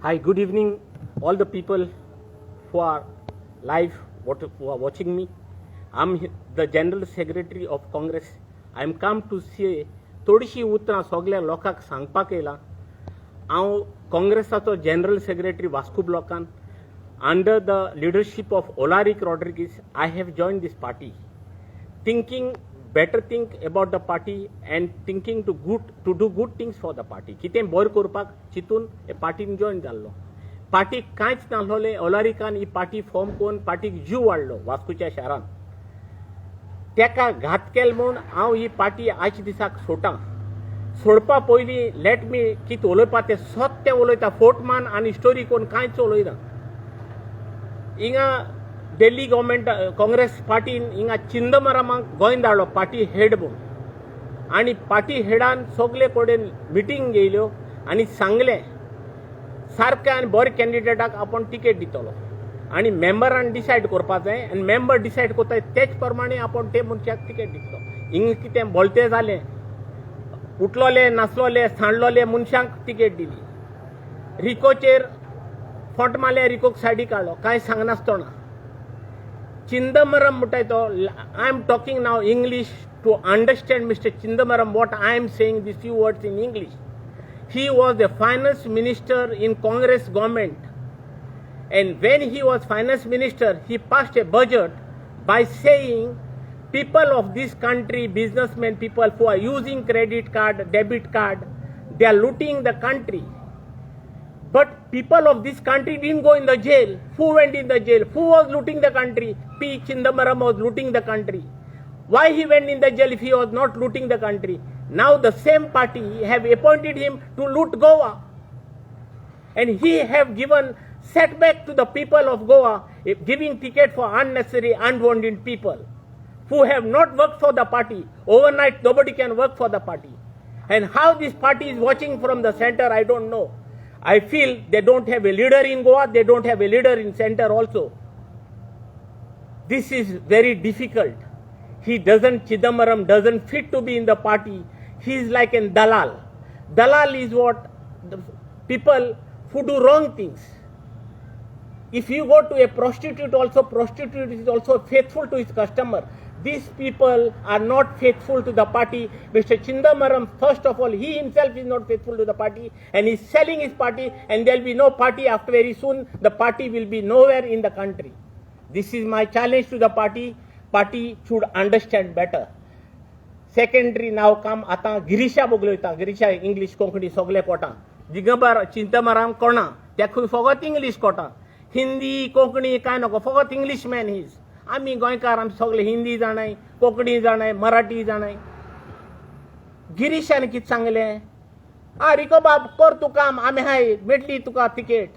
Hi, good evening, all the people who are live, who are watching me. I'm the General Secretary of Congress. I'm come to say थोडीशी उतरां सगळ्या लोकांक सांगपाक येयला. हांव काँग्रेसाचो जनरल सेक्रेटरी वास्को ब्लॉकान अंडर द लिडरशीप ऑफ ओलारिक Rodrigues I have joined this party, thinking better think about the party and thinking to do good things for the party. कितें बरें करपाक चिंतून हे पार्टीन जॉइन जाल्लो. पार्टीक कांयच नासलोले, ओलारिकान ही पार्टी फॉर्म करून पार्टीक जीव वाडलो वास्कोच्या शहरान. तेका घात केल म्हूण हांव ही पार्टी आयच्या दिसाक सोडपा पयलीं लेट मी कितें उलयपा तें सत्य उलयता, फोटमान आनी स्टोरी कोण कांयच उलयना. हिंगा दिल्ली गव्हर्मेंट काँग्रेस पार्टीन हिंगा चिंदमरामाक गोंय धाडलो पार्टी हेड म्हूण, आनी पार्टी हेडान सगळे कडेन मिटींग घेयल्यो आनी सांगलें सारकें आनी बरे कॅन्डिडेटाक आपण टिकेट दितलो आनी मेंबरान डिसायड करपा जाय आनी मेंबर डिसायड करता तेच प्रमाणे आपण ते मनशाक टिकेट दितलो. हिंग कितें बोलतें जालें, उठलोले नाचलोले सांडलोले मनशांक टिकेट दिली. रिकोचेर फोट मारले, रिकोक सायडीक काडलो, कांय सांगनासतना. चिंदमरम म्हणटाय तो, I am talking now English to understand mister Chidambaram what I am saying this few words in English. He was the finance minister in Congress government, and when he was finance minister, he passed a budget by saying people of this country, businessmen, people who are using credit card, debit card, they are looting the country. But people of this country didn't go in the jail. Who went in the jail? Who was looting the country? P. Chindambaram was looting the country. Why he went in the jail if he was not looting the country? Now the same party have appointed him to loot Goa, and he have given setback to the people of Goa, giving ticket for unnecessary, unwanted people who have not worked for the party. Overnight, nobody can work for the party. And how this party is watching from the center, I don't know. I feel they don't have a leader in Goa, they don't have a leader in center also. This is very difficult. Chidambaram doesn't fit to be in the party. He is like a dalal. Dalal is what? The people who do wrong things. If you go to a prostitute also, prostitute is also faithful to his customer. These people are not faithful to the party. Mr. Chindambaram, first of all, he himself is not faithful to the party, and he's selling his party, and there will be no party after very soon. The party will be nowhere in the country. This is my challenge to the party. Party should understand better. Secondary now come आता Girisha बोगलोयता, Girisha English Konkani सगळे कोटा. दिगंबर चिंतमराम कोणा तेखून फकत English Kota, Hindi Konkani काय नको, फकत English man his. आमी गोंयकार आमी सगळे हिंदी जाणाय, कोंकणी जाणाय, मराठी जाणाय. गिरीशान कितें सांगलें, रिको बाब कर तूं काम, आमी हाय मेळटली तुका तिकेट.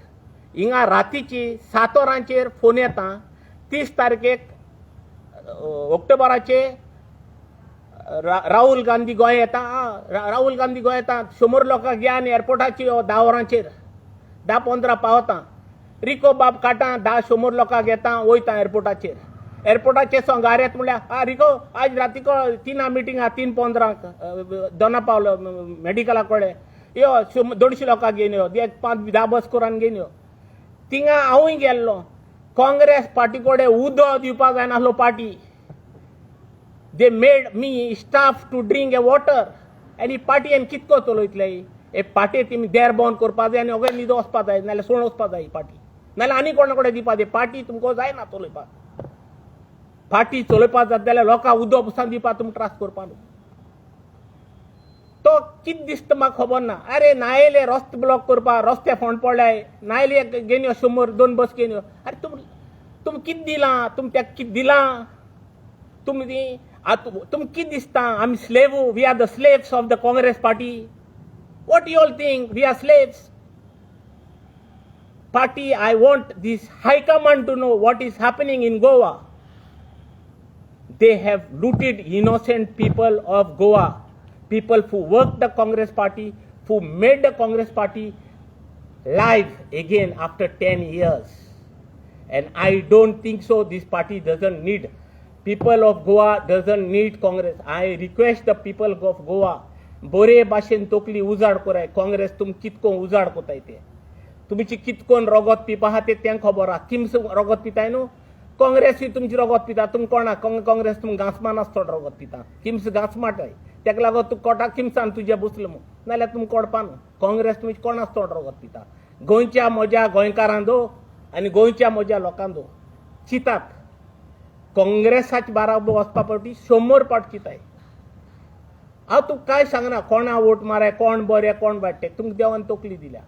हिंगा रातीची 7 वरांचेर फोन येता, 30 तारखेक ऑक्टोबराचे राहुल गांधी गोंय येता. राहुल गांधी गोंय येता, 100 लोकांक घ्या आनी एअरपोर्टाची 10 वरांचेर 10-15 पावता. रिको बाब काटा 10-100 लोकांक येता, वयता एअरपोर्टाचेर. एअरपोर्टाचेर सोंगार येता म्हणल्यार रिको आज रातीको 3 मिटींग 3:15 दोना पावलो मेडिकला कडेन यो 200 लोकांक घेवन यो, 5-10 बस करून घेवन यो. थिंगा हांवूय गेल्लो. काँग्रेस पार्टी कडेन उदो दिवपाक जायनासलो party. They made me staff to drink a water. आनी पार्टीन कितको चलयतले हे पार्टी तुमी देर बंद करपा जाय आनी अगेन न्हिदो वचपा जाय, नाल्यार सोडून वचपा जाय पार्टी, नाल्यार आनी कोणा कडेन दिवपा जाय. पार्टी तुमकां जायना चलयपाक. पार्टी चलयपाक जाता जाल्यार लोकांक उदो बसान दिवपाक तुमकां त्रास करपा न्हू. तो कितें दिसता म्हाका खबर ना. अरे नायले रस्ते ब्लॉक करपा, रस्ते फोंड पडल्याय, नायले घेवन यो 100-2 बस घेवन यो. अरे तुम कितें दिलां, तुम त्या कितें दिलां, तुम कितें दिसता आमी slave, we are the slaves of the Congress party. What you all think? We are slaves. Party, I want this high command to know what is happening in Goa. They have looted innocent people of Goa, people who worked the Congress party, who made the Congress party live again after 10 years. And I don't think so. This party doesn't need, people of Goa doesn't need Congress. I request the people of Goa, बरे भाशेन तकली उजाड कराय. काँग्रेस तुम कितको उजाड कोताय ते. तुमची कितकोन रगत पिवपा आहा ते त्यांक खबर आहा किम्स रगत पिताय न्हू काँग्रेस तुमची रगत पिता तुम कोणा काँग्रेस तुम घांसमान आसतो रगत पिता किम्स घांसमाटाय तेका लागून तूं कोर्टाक किम्सान तुजे बसलो मग नाल्यार तुम कोडपा न्हू काँग्रेस तुमची कोण आसतो रगत पिता गोंयच्या म्हज्या गोंयकारांदो आनी गोंयच्या म्हज्या लोकांदो चितात काँग्रेसाच्या बाराबर वचपा पटी 100 पावट चिताय हांव तुका कांय सांगना कोणा वोट मारे कोण बरे कोण वाडटे तुमकां देवान तकली दिल्या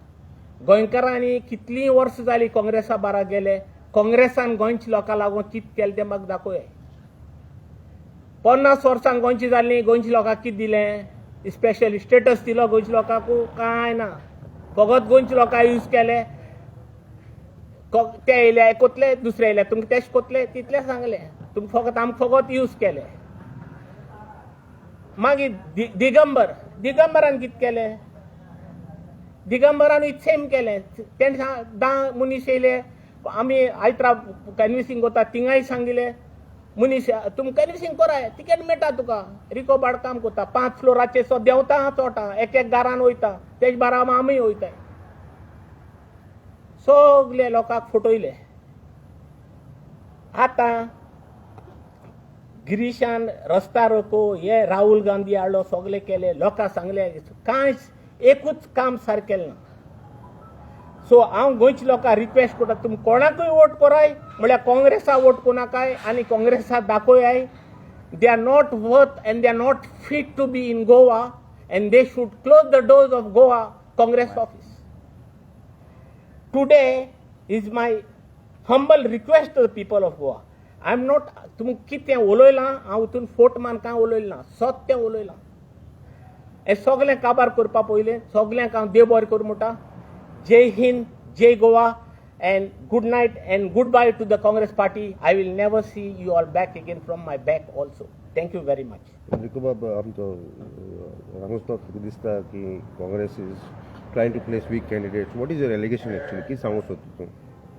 गोंयकारांनी कितलीं वर्सां जालीं काँग्रेसा बारा गेले काँग्रेसान गोंयच्या लोकां लागून कितें केलें तें म्हाका दाखोवया 50 वर्सां गोंयची जाल्लीं गोंयच्या लोकांक कितें दिलें स्पेशल स्टेटस दिलो गोंयच्या लोकांक कांय ना फकत गोंयच्या लोकांक यूज केले ते येयले कोतले दुसरे येयले तुमकां तेश कोतले तितलें सांगलें तुमकां फकत आमकां फकत यूज केले मागीर दिगंबरान कितें केलें दिगंबरान सेम केलें तेणें 10 मनीस येयले आमी आयत्रा कॅनविसींग कोता तिंगाय सांगिल्लें मनीस तुम कॅनविसींग कराय तिकेट मेळटा तुका रिको भाड काम कोता 5 फ्लोराचेर सो देंवता चोटा एक घरान वयता तेज बारा आमी वयताय सगळे लोकांक फटयले आतां गिरीशान रस्ता रोको हे राहुल गांधी हाडलो सगळे केले लोकांक सांगले कांयच एकूच काम सारकें केलें ना सो हांव गोंयच्या लोकांक रिक्वेस्ट करता तुमी कोणाकूय वोट कराय म्हळ्यार काँग्रेसा वोट कोनाकाय आनी काँग्रेसा दाखोवयाय they are not worth and they are not fit to be in Goa and they should close the doors of Goa Congress office today is my humble request to the people of Goa I am not तुमकां कितें उलयलां हांव हितून फोट मान कांय उलयलें ना सत्य उलयलां हें सगळें काबार करपा पयलें सगळ्यांक हांव देव बरें करूं म्हणटा जय हिंद जय Goa and good night and goodbye to the Congress party. I will never see you all back again from my back also. Thank you very much. Ramus दिसता की Congress is trying to place weak candidates. What is your allegation actually? की सांगू शकतो?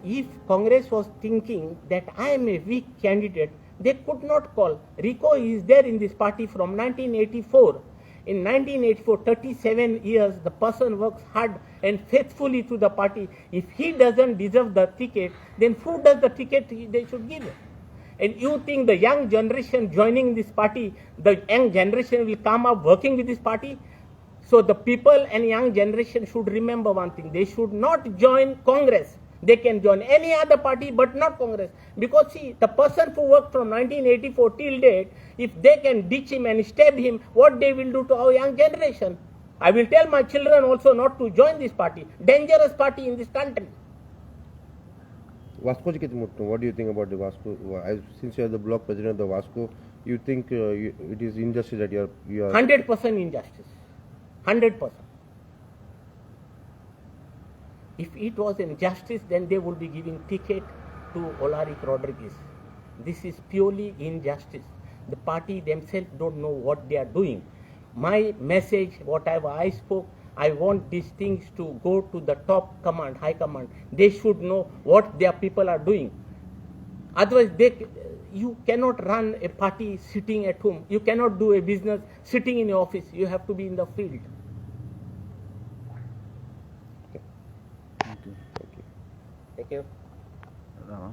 If Congress was thinking that I am a weak candidate, they could not call. Rico is there in this party from 1984. In 1984, 37 years, the person works hard and faithfully to the party. If he doesn't deserve the ticket, then who does the ticket they should give him? And you think the young generation joining this party, the young generation will come up working with this party? So the people and young generation should remember one thing. They should not join Congress. They can join any other party but not Congress. Because see, the person who worked from 1984 till date, if they can ditch him and stab him, what they will do to our young generation? I will tell my children also not to join this party. Dangerous party in this country. Vasco, what do you think about the Vasco? Since you are the block president of the Vasco, you think it is injustice that you are 100% injustice. 100%. If it was injustice, then they would be giving ticket to Olaric Rodriguez. This is purely injustice. The party themselves don't know what they are doing. My message, whatever I spoke, I want these things to go to the top command, high command. They should know what their people are doing. Otherwise, you cannot run a party sitting at home. You cannot do a business sitting in your office. You have to be in the field. Thank you. Thank you. Rama.